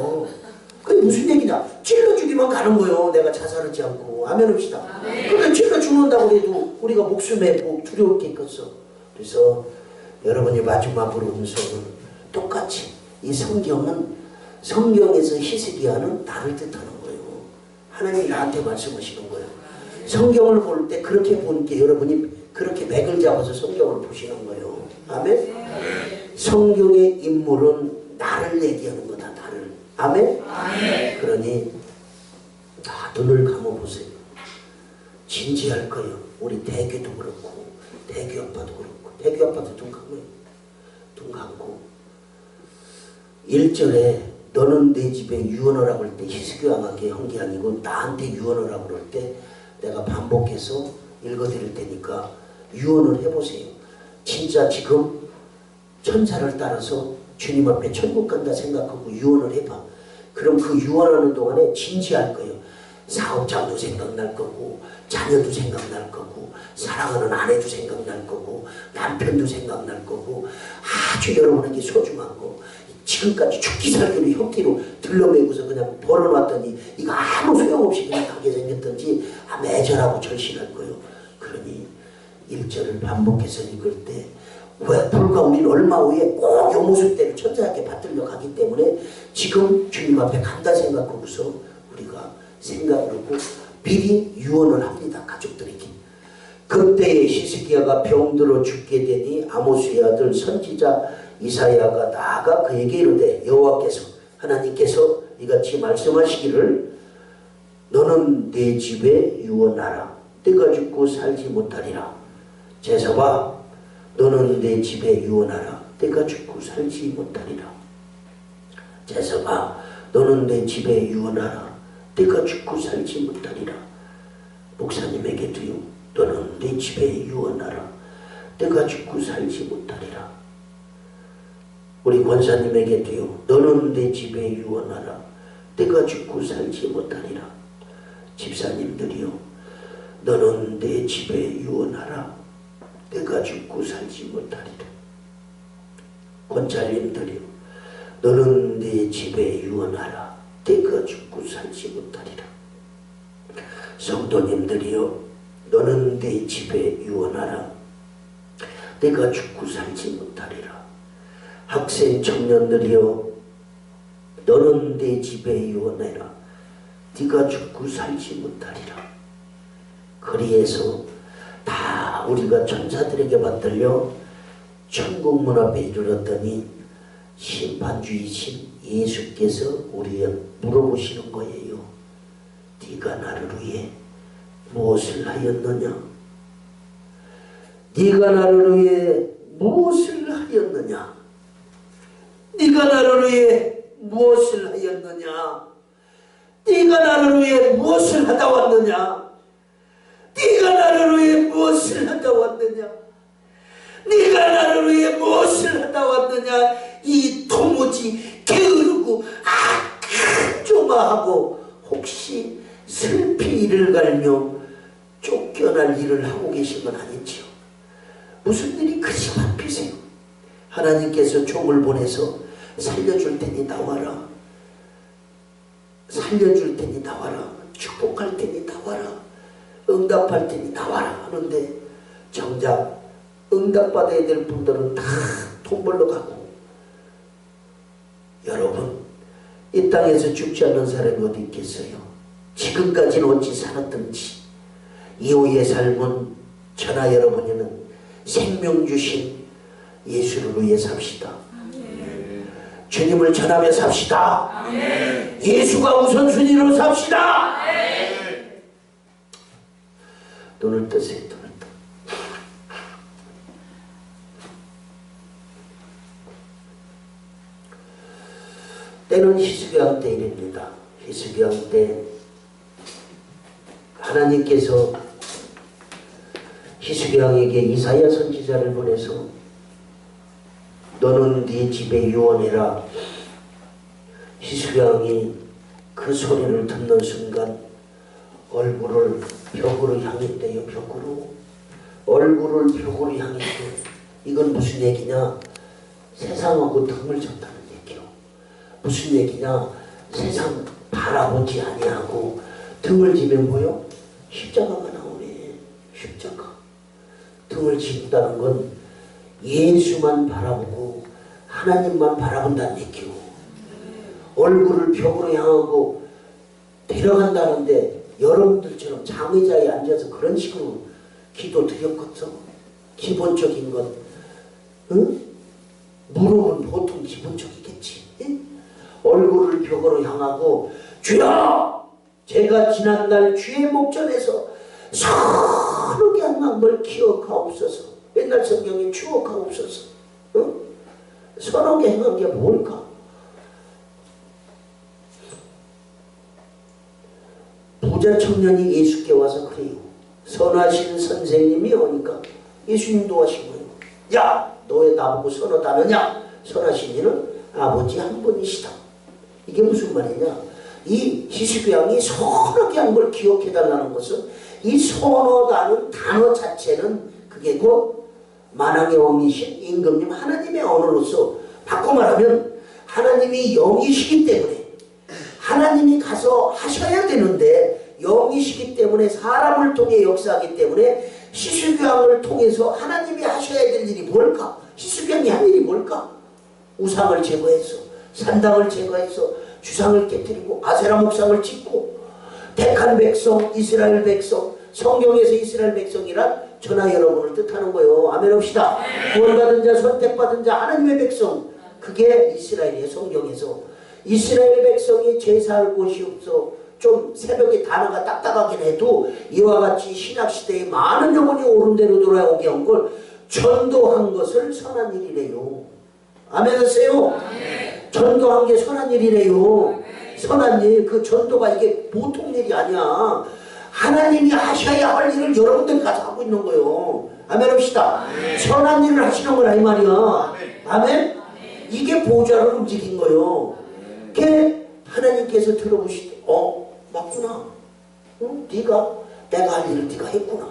그게 무슨 얘기냐? 찔러주기만 가는 거요. 내가 자살하지 않고. 아멘 합시다. 그러니까 찔러 죽는다고 해도 우리가 목숨에 뭐 두려울 게 있겠어. 그래서 여러분이 마지막으로 음성은 똑같이 이 성경에서 히스기야는 나를 뜻하는 거예요. 하나님이 나한테 말씀하시는 거예요. 성경을 볼 때 그렇게 보니까 여러분이 그렇게 맥을 잡아서 성경을 보시는 거예요. 아멘? 성경의 인물은 나를 얘기하는 거다. 나를. 아멘? 그러니 다 눈을 감아보세요. 진지할 거예요. 우리 대규도 그렇고 대규 아빠도 그렇고 대규 아빠도 눈 감아요. 눈 감고 1절에 너는 내 집에 유언하라고 할 때 히스기야 왕에게 한 게 아니고 나한테 유언하라고 그럴 때 내가 반복해서 읽어드릴 테니까 유언을 해보세요. 진짜 지금 천사를 따라서 주님 앞에 천국 간다 생각하고 유언을 해봐. 그럼 그 유언하는 동안에 진지할 거예요. 사업장도 생각날 거고 자녀도 생각날 거고 사랑하는 아내도 생각날 거고 남편도 생각날 거고 아주 여러분에게 소중한 거 지금까지 죽기 살기로 혁기로 들러매고서 그냥 벌어놨더니 이거 아무 소용없이 그냥 가게 생겼던지 매절하고 절실할 거예요. 그러니 1절을 반복해서 읽을 때 왜 불과 우리는 얼마 후에 꼭 요 모습대로 천사에게 받들려 가기 때문에 지금 주님 앞에 간다 생각하고서 우리가 생각을 하고 미리 유언을 합니다. 가족들에게. 그때에 히스기야가 병들어 죽게 되니 아모스의 아들 선지자 이사야가 나아가 그에게 이르되 여호와께서 하나님께서 이같이 말씀하시기를 너는 내 집에 유언하라. 때가 죽고 살지 못하리라. 제사봐 너는 내 집에 유언하라. 때가 죽고 살지 못하리라. 제사봐 너는 내 집에 유언하라. 때가 죽고 살지 못하리라. 목사님에게도요. 너는 내 집에 유언하라. 때가 죽고 살지 못하리라. 우리 권사님에게도요. 너는 내 집에 유언하라. 때가 죽고 살지 못하리라. 집사님들이요. 너는 내 집에 유언하라. 때가 죽고 살지 못하리라. 권찰님들이요. 너는 내 집에 유언하라. 때가 죽고 살지 못하리라. 성도님들이요. 너는 내 집에 유언하라. 때가 죽고 살지 못하리라. 학생 청년들이요. 너는 내 집에 유언해라. 네가 죽고 살지 못하리라. 그리해서 다 우리가 천사들에게 받들려 천국 문 앞에 이르렀더니 심판주이신 예수께서 우리에게 물어보시는 거예요. 네가 나를 위해 무엇을 하였느냐? 네가 나를 위해 무엇을 하였느냐? 네가 나를 위해 무엇을 하였느냐? 네가 나를 위해 무엇을 하다 왔느냐? 네가 나를 위해 무엇을 하다 왔느냐? 네가 나를 위해 무엇을 하다 왔느냐? 이 도무지 게으르고 조마하고 혹시 슬피 이를 갈며 쫓겨날 일을 하고 계신 건 아니지요. 무슨 일이 그리 바쁘세요? 하나님께서 종을 보내서 살려줄 테니 나와라. 살려줄 테니 나와라. 축복할 테니 나와라. 응답할 테니 나와라 하는데 정작 응답받아야 될 분들은 다 돈 벌러 가고. 여러분 이 땅에서 죽지 않는 사람이 어디 있겠어요? 지금까지는 어찌 살았든지 이후의 삶은 저나 여러분이는 생명 주신 예수를 위해 삽시다. 주님을 전하며 삽시다. 예수가 우선순위로 삽시다. 눈을 뜨세요. 눈을 떠. 때는 히스기야 때 일입니다. 히스기야 때 하나님께서 히스기야에게 이사야 선지자를 보내서 너는 네 집에 유언해라. 히스기야이 그 소리를 듣는 순간 얼굴을 벽으로 향했대요. 벽으로. 얼굴을 벽으로 향했대요. 이건 무슨 얘기냐? 세상하고 틈을 줬다는 얘기요. 무슨 얘기냐? 세상 바라보지 아니하고 등을 지면 뭐요? 십자가가 나오네. 십자가. 등을 지다는 건 예수만 바라보고 하나님만 바라본다는 얘기요. 얼굴을 벽으로 향하고 데려간다는데 여러분들처럼 장의자에 앉아서 그런 식으로 기도 드렸겠어? 기본적인 것. 응? 무릎은 보통 기본적이겠지. 응? 얼굴을 벽으로 향하고 주여! 제가 지난날 주의 목전에서 서럽게 한 걸 기억하옵소서. 옛날 성경에 추억하옵소서. 응? 서럽게 행한 게 뭘까? 부자 청년이 예수께 와서 그래요. 선하신 선생님이 오니까 예수님도 하신 거예요. 야! 너 왜 나보고 선하다느냐? 선하신 이는 아버지 한 분이시다. 이게 무슨 말이냐? 이 희수양이 선하게 한 걸 기억해달라는 것은 이 선하다는 단어 자체는 그게 곧 만왕의 왕이신 임금님 하나님의 언어로서 바꿔 말하면 하나님이 영이시기 때문에 하나님이 가서 하셔야 되는데 영이시기 때문에 사람을 통해 역사하기 때문에 희수양을 통해서 하나님이 하셔야 될 일이 뭘까? 희수양이 한 일이 뭘까? 우상을 제거해서 산당을 제거해서 주상을 깨뜨리고 아세라 목상을 짓고 택한 백성 이스라엘 백성 성경에서 이스라엘 백성이란 저나 여러분을 뜻하는 거예요. 아멘 합시다. 구원받은 자 선택받은 자 하나님의 백성 그게 이스라엘이에요. 성경에서 이스라엘 백성이 제사할 곳이 없어 좀 새벽에 단어가 딱딱하긴 해도 이와 같이 신약시대에 많은 영혼이 옳은 대로 돌아오게 한 걸 전도한 것을 선한 일이래요. 아멘 하세요. 전도한 게 선한 일이래요. 선한 일, 그 전도가 이게 보통 일이 아니야. 하나님이 하셔야 할 일을 여러분들 가서 하고 있는 거예요. 아멘 합시다. 선한 일을 하시는 거라 이 말이야. 아멘? 이게 보좌를 움직인 거예요. 그게 하나님께서 들어보시되 맞구나. 응? 네가 내가 할 일을 네가 했구나.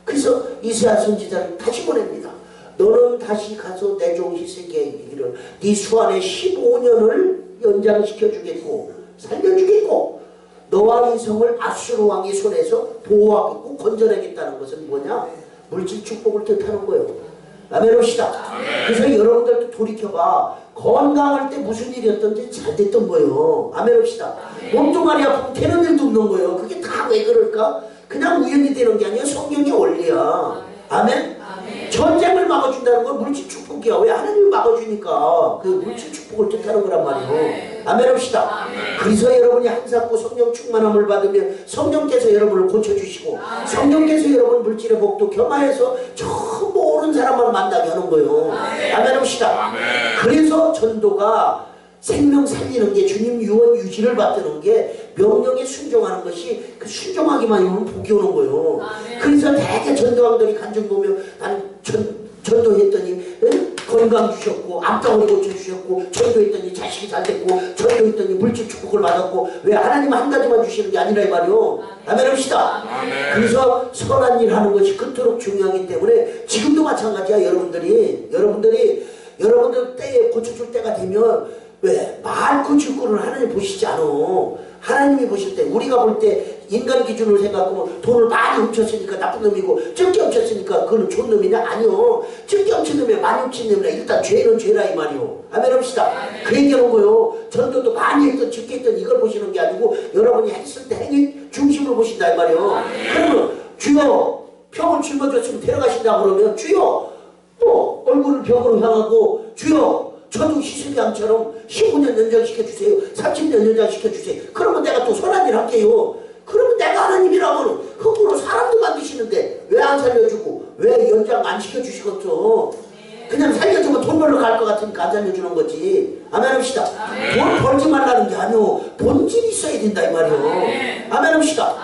그래서 이사야 선지자를 다시 보냅니다. 너는 다시 가서 내 종 히스기야에게 이르기를 네 수완의 15년을 연장시켜 주겠고 살려주겠고 너와 이 성을 아수르 왕의 손에서 보호하겠고 건져내겠다는 것은 뭐냐? 물질 축복을 뜻하는 거예요. 아멘 합시다. 그래서 여러분들도 돌이켜봐. 건강할 때 무슨 일이었던지 잘 됐던 거예요. 아멘 합시다. 몸뚱아리 아프면 되는 일도 없는 거예요. 그게 다 왜 그럴까? 그냥 우연히 되는 게 아니야. 성경의 원리야. 아멘? 전쟁을 막아준다는 건 물질 축복이야. 왜? 하나님이 막아주니까 그 물질 축복을 뜻하는 거란 말이에요. 아멘 합시다. 그래서 여러분이 한사코 성령 충만함을 받으면 성령께서 여러분을 고쳐주시고 성령께서 여러분 물질의 복도 겸하여서 전부 옳은 사람만 만나게 하는 거예요. 아멘 합시다. 그래서 전도가 생명 살리는 게 주님 유언 유지를 받드는 게 명령에 순종하는 것이 그 순종하기만 하면 복이 오는 거예요. 그래서 대개 전도왕들이 간증 보면 난 전도했더니 건강 주셨고 암덩어리 고쳐주셨고 전도했더니 자식이 잘 됐고 전도했더니 물질 축복을 받았고 왜 하나님은 한 가지만 주시는 게 아니라 이 말이요. 아멘 합시다. 그래서 선한 일 하는 것이 그토록 중요하기 때문에 지금도 마찬가지야. 여러분들 때에 고쳐줄 때가 되면 왜? 말 고칠 거를 하나님 보시지 않아. 하나님이 보실 때 우리가 볼 때 인간 기준으로 생각하면 돈을 많이 훔쳤으니까 나쁜 놈이고 적게 훔쳤으니까 그거는 좋은 놈이냐? 아니요. 적게 훔친 놈이 많이 훔친 놈이라 일단 죄는 죄라 이 말이요. 아멘 합시다. 그 얘기하는 거요. 전도도 많이 했던 적게 했던 이걸 보시는 게 아니고 여러분이 했을 때 행위 중심으로 보신다 이 말이요. 그러면 주여 병을 짊어졌으면 데려가신다 그러면 주여 얼굴을 벽으로 향하고 주여 저도 희생양처럼 15년 연장시켜주세요. 30년 연장시켜주세요. 그러면 내가 또 선한 일 할게요. 그러면 내가 하나님이라면 흙으로 사람도 만드시는데 왜 안 살려주고 왜 연장 안 시켜주시겠어? 그냥 살려주면 돈 벌러 갈 것 같으니까 안 살려주는 거지. 아멘 합시다. 돈 벌지 말라는 게 아니오. 본질이 있어야 된다 이 말이오. 아멘 합시다.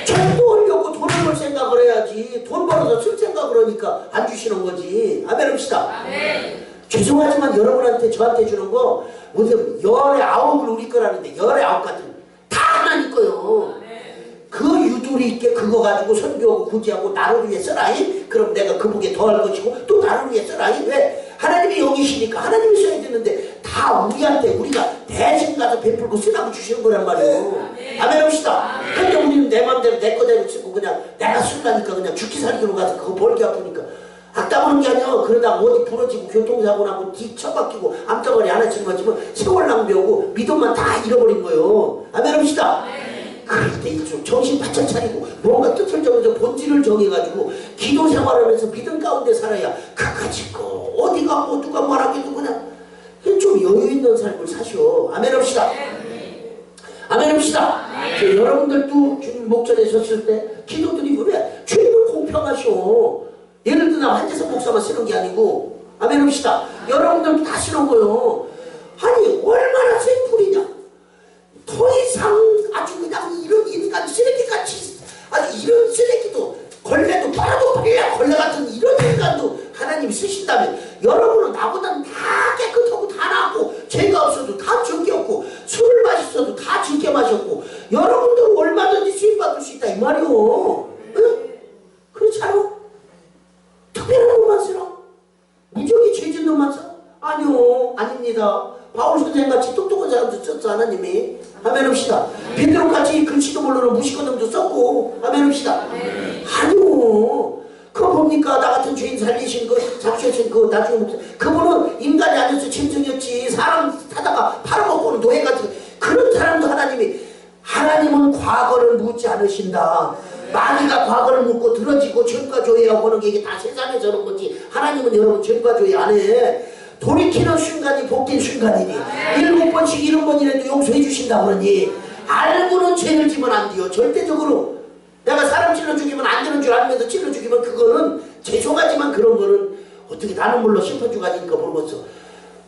돈도 벌려고 돈을 벌 생각을 해야지. 돈 벌어서 쓸 생각을 하니까 안 주시는 거지. 아멘 합시다. 죄송하지만 여러분한테 저한테 주는 거 무슨 열의 아홉을 우리 거라는데 열의 아홉 같은 다 하나님 거요. 그 유도리 있게 그거 가지고 선교하고 구제하고 나를 위해 써라이. 그럼 내가 그 복에 더할 것이고 또 나를 위해 써라이. 왜? 하나님이 영이시니까 하나님이 써야 되는데 다 다 우리한테 우리가 대신 가서 베풀고 쓰라고 주시는 거란 말이에요. 아멘 합시다. 근데 우리는 내 맘대로 내 거대로 쓰고 그냥 내가 쓰려니까 그냥 죽기 살기로 가서 그거 벌기 아프니까 악담하는 게 아니야. 그러다 어디 부러지고 교통사고 나고 뒤 쳐박히고 암덩어리 하나 짊어지면 세월 낭비하고 믿음만 다 잃어버린 거예요. 아멘 합시다. 그럴 때 좀 정신 바짝 차리고 뭔가 뜻을 정해서 본질을 정해가지고 기도 생활하면서 믿음 가운데 살아야 그까짓 거 어디 가고 누가 말하기도 그냥 좀 여유 있는 삶을 사셔. 아멘 합시다. 아멘 합시다. 여러분들도 주님 목전에 섰을 때 기도드리고 왜? 주님은 공평하셔. 예를 들어 한재석 목사만 쓰는 게 아니고 아멘 합시다. 여러분들도 다 쓰는 거요. 아니 얼마나 셀풀이냐. 더 이상 아주 그냥 이런 인간 쓰레기같이 아주 이런 쓰레기도 걸레도 빨아도 걸레 같은 이런 인간도 하나님이 쓰신다면 여러분은 나보다는 다 깨끗하고 다 나았고 죄가 없어도 다 적게 없고 술을 마셨어도 다 적게 마셨고 여러분들은 얼마든지 수입받을 수 있다 이 말이오. 응? 그렇지 않아? 특별한 놈만 쓰라? 무적이 죄진 놈만 써? 아니요 아닙니다. 바울 선생같이 똑똑한 사람도 썼어 하나님이. 아멘 합시다. 베드로같이 글씨도 모르는 무식한 놈도 썼고 아멘 합시다. 아니요. 그거 뭡니까? 나 같은 죄인 살리신 그 잡수신 그 나중에 목사 그분은 인간이 아니어서 짐승이었지. 사람 타다가 팔아먹고는 노예 같은 그런 사람도 하나님은 과거를 묻지 않으신다. 마귀가 과거를 묻고 들어지고 전과 조회하고 하는 게 이게 다 세상에 저런 거지. 하나님은 여러분 전과 조회 안 해. 돌이키는 순간이 복된 순간이니 7번씩 70번이라도 용서해 주신다 그러니 알고는 죄를 지면 안 돼요. 절대적으로 내가 사람 찔러 죽이면 안 되는 줄 알면서 찔러 죽이면 그거는 죄송하지만 그런 거는 어떻게 나는 몰라 싶어주 가니까 모르겠어.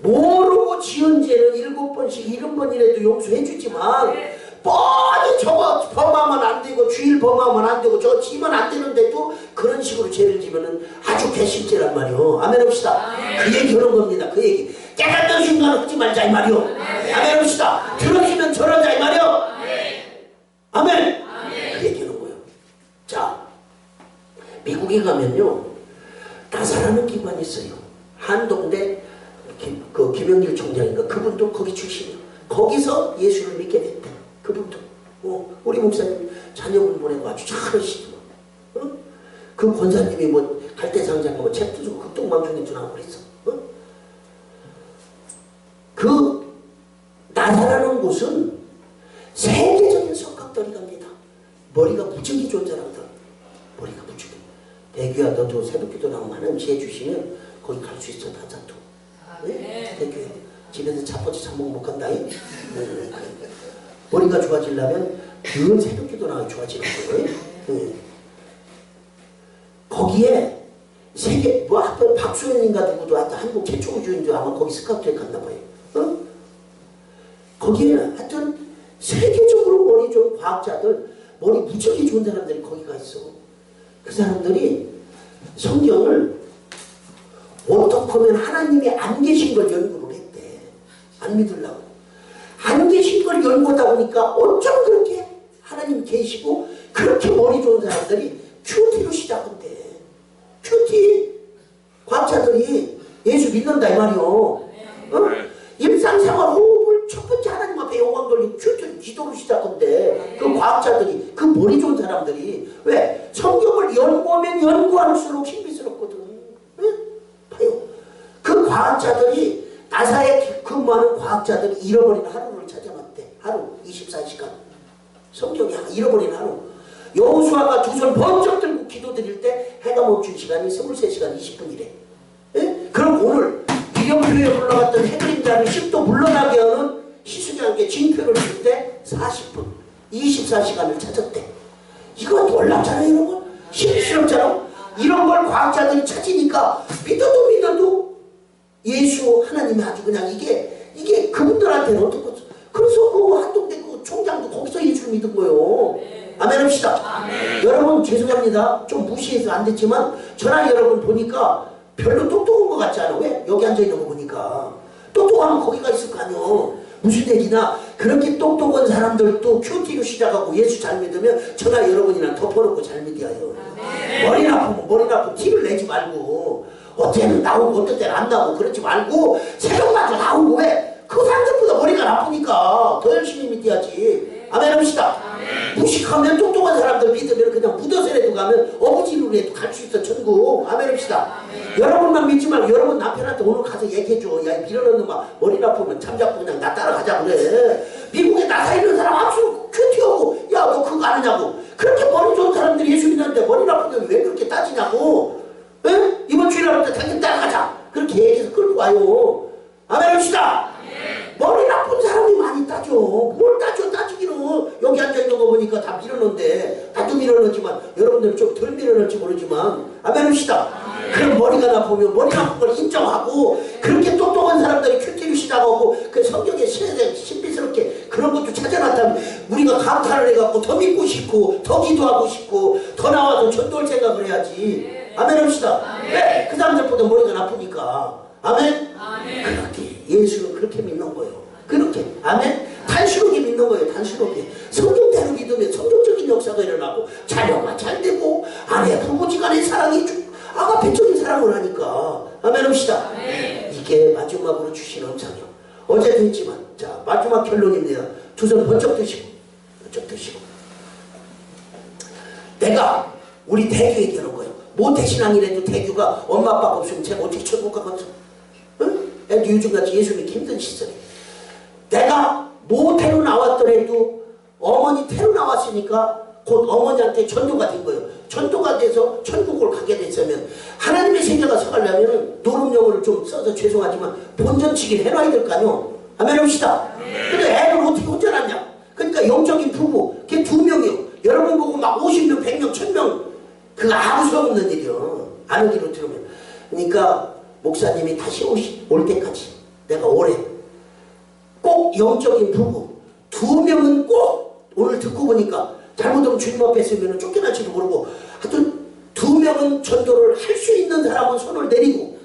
모르고 지은 죄는 7번씩 70번이라도 용서해 주지만 뻔히 저거 범하면 안 되고 주일 범하면 안 되고 저거 지면 안 되는데도 그런 식으로 죄를 지면은 아주 괘씸죄란 말이요. 아멘 합시다. 그 얘기 그런 겁니다. 그 얘기 깨닫는 순간 하지 말자 이 말이요. 아멘 합시다. 들어지면 절하자 이 말이요. 아멘. 그 얘기 하는 거예요. 자, 미국에 가면요 나사라는 기관이 있어요. 한동대 그 김영길 총장인가 그분도 거기 출신이에요. 거기서 예수를 믿게 됐대. 그분도 우리 목사님 자녀분 보내고 아주 잘하시더만. 어? 그 권사님이 뭐 갈대상자가 뭐 책도 주고 극동방송인 줄 알고 그랬어. 어? 그 나사라는 곳은 세계적인 성곽더리갑니다. 머리가 무지하게 좋은 사람들. 머리가 무지하게. 대규야 너도 새벽기도 나오면 하나님 지혜 주시면 거기 갈 수 있어. 다자도. 네? 대규야 집에서 차버지 잡먹 못 간다. 머리가 좋아지려면 늘 새벽기도 나와 좋아지는 거예요. 거기에 세계 뭐 하여튼 박수현인가 누구도 하여튼 한국 최초 우주인도 아마 거기 스카우트에 갔나 봐요. 어? 거기에 하여튼 세계적으로 머리 좋은 과학자들 머리 무척이 좋은 사람들이 거기 가 있어. 그 사람들이 성경을 어떻게 하면 하나님이 안 계신 걸 연구를 했대. 안 믿으려고. 안 계신 걸 연구하다 보니까 어쩜 그렇게 하나님 계시고 그렇게 머리 좋은 사람들이 큐티로 시작한대. 큐티. 과학자들이 예수 믿는다 이 말이요. 어? 일상생활 호흡을 첫 번째 하나님 앞에 영광 돌리고 큐티로 기도로 시작한대. 그 과학자들이 그 머리 좋은 사람들이 왜? 성경을 연구하면 연구할수록 신비스럽거든. 응? 봐요. 그 과학자들이 나사에 근무하는 과학자들이 잃어버린 하루를 찾아봤대. 하루 24시간. 성경이 잃어버린 하루. 여호수아가 두 손 번쩍 들고 기도드릴 때 해가 멈춘 시간이 23시간 20분이래. 예? 그럼 오늘 비경표에 올라갔던 해그림자를 10도 물러나게 하는 희수장께 징표를 줄 때 40분 24시간을 찾았대. 이거 놀랍잖아요 여러분. 신비스럽잖아. 이런 걸 과학자들이 찾으니까 믿어도 예수 하나님이 아주 그냥 이게 그분들한테는 어떻고 그래서 그 한동대 그 총장도 거기서 예수를 믿은 거예요. 아멘 합시다. 아멘. 여러분 죄송합니다. 좀 무시해서 안 됐지만 저랑 여러분 보니까 별로 똑똑한 것 같지 않아? 왜? 여기 앉아있는 거 보니까 똑똑하면 거기가 있을 거 아니에요. 무슨 얘기나 그렇게 똑똑한 사람들도 큐티로 시작하고 예수 잘 믿으면 저나 여러분이랑 덮어놓고 잘 믿어요. 머리 나쁘면 머리 나쁘고 티를 내지 말고 어때는 나오고 어떤 때는 안 나오고 그러지 말고 새벽마다 나오고 왜? 그 사람들보다 머리가 나쁘니까 더 열심히 믿어야지. 아멘 합시다. 무식하면 똑똑한 사람들 믿으면 그냥 묻어서라도 가면 어부지로라도 갈 수 있어 천국. 아멘 합시다. 여러분만 믿지 말고 여러분 남편한테 오늘 가서 얘기해줘. 야 밀어넣는 놈아 머리 나쁘면 잠자고 그냥 나 따라가자 그래. 미국에 나사 있는 사람 absol 큐티하고 야 너 그거 아느냐고. 그렇게 머리 좋은 사람들이 예수 믿는데 머리 나쁘면 왜 그렇게 따지냐고. 에? 이번 주일날 부터 당연히 따라가자. 그렇게 얘기해서 끌고 와요. 아멘 합시다. 머리 나쁜 사람이 많이 따져. 뭘 따져 따지기는. 여기 앉아있는 거 보니까 다 밀어넣는데 나도 밀어넣지만 여러분들 좀 덜 밀어넣을지 모르지만 아멘 합시다. 그럼 머리가 나쁘면 머리 나쁜 걸 인정하고 그렇게 똑똑한 사람들이 큐티를 시작하고 그 성경에 신비스럽게 그런 것도 찾아놨다면 우리가 감탄을 해갖고 더 믿고 싶고 더 기도하고 싶고 더 나와서 전도할 생각을 해야지. 아멘 합시다. 네, 그 사람들보다 머리가 나쁘니까. 아멘? 그렇게 예수는 그렇게 믿는 거예요. 그렇게. 아멘? 단순하게 믿는 거예요. 단순하게. 성경대로 믿으면 성경적인 역사가 일어나고 자녀가 잘 되고 아내 부부지간의 사랑이 아가페적인 사랑을 하니까. 아멘 합시다. 이게 마지막으로 주신 음성이요. 어제도 했지만 자 마지막 결론입니다. 두 손 번쩍 드시고 번쩍 드시고 내가 우리 대교 얘기하는 거예요. 모태신앙이라도 대교가 엄마 아빠가 없으면 제가 어떻게 천국 가겠어? 응? 애도 요즘같이 예수 믿기 힘든 시절에 내가 모태로 나왔더라도 어머니 태로 나왔으니까 곧 어머니한테 전도가 된 거예요. 전도가 돼서 천국을 가게 됐으면 하나님의 세계가 서가려면 노름용어를 좀 써서 죄송하지만 본전치기를 해놔야 될 거 아니요. 아멘 합시다. 근데 애를 어떻게 혼자 낳냐. 그러니까 영적인 부부 걔 2명이요. 여러분 보고 막 50명 100명 1000명 그거 아무 소용없는 일이요. 아는 길로 들으면. 그러니까 목사님이 다시 올 때까지 내가 올해 꼭 영적인 부부 2명은 꼭 오늘 듣고 보니까 잘못하면 주님 앞에 있으면 쫓겨날지도 모르고 하여튼 2명은 전도를 할 수 있는 사람은 손을 내리고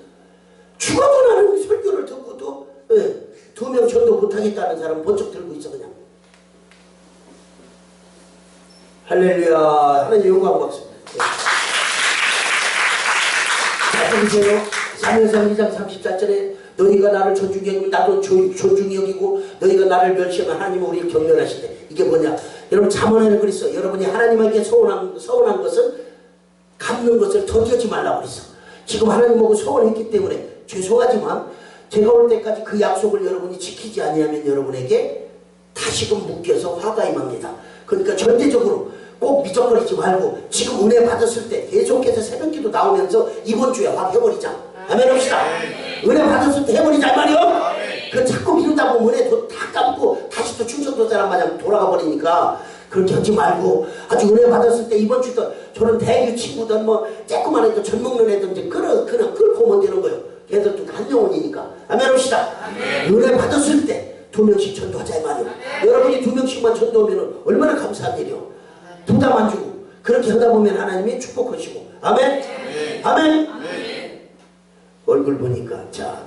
죽어도 나는 설교를 듣고도 2명 전도 못하겠다는 사람은 번쩍 들고 있어 그냥. 할렐루야. 하나님 영광 받습니다. 자, 보세요. 사무엘상 2장 34절에 너희가 나를 존중히 여기고 나도 존중히 여기고 너희가 나를 멸시하면 하나님은 우리를 경멸하시대. 이게 뭐냐? 여러분 잠언에는 그랬어. 여러분이 하나님에게 서운한 것은 갚는 것을 더디하지 말라고 그랬어. 지금 하나님 보고 서운했기 때문에 죄송하지만 제가 올 때까지 그 약속을 여러분이 지키지 아니하면 여러분에게 다시금 묶여서 화가 임합니다. 그러니까 절대적으로 꼭 미적거리지 말고 지금 은혜 받았을 때 계속해서 새벽기도 나오면서 이번 주에 확 해버리자. 아멘 합시다. 은혜 받았을 때 해버리자 이 말이요. 그 자꾸 미루다 보면 은혜 다 까먹고 다시 또 충성도 사람 마냥 돌아가 버리니까 그렇게 하지 말고 아주 은혜 받았을 때 이번 주도 저는 대규 친구들 뭐 조그만 애들 젖 먹는 애들 그냥 끌고 오면 되는 거예요. 걔들도 한 영혼이니까. 아멘 합시다. 은혜 받았을 때 2명씩 전도하자 이 말이요. 여러분이 2명씩만 전도하면 얼마나 감사한 일이요. 부담 안 주고 그렇게 하다 보면 하나님이 축복하시고. 아멘. 아멘. 얼굴 보니까 자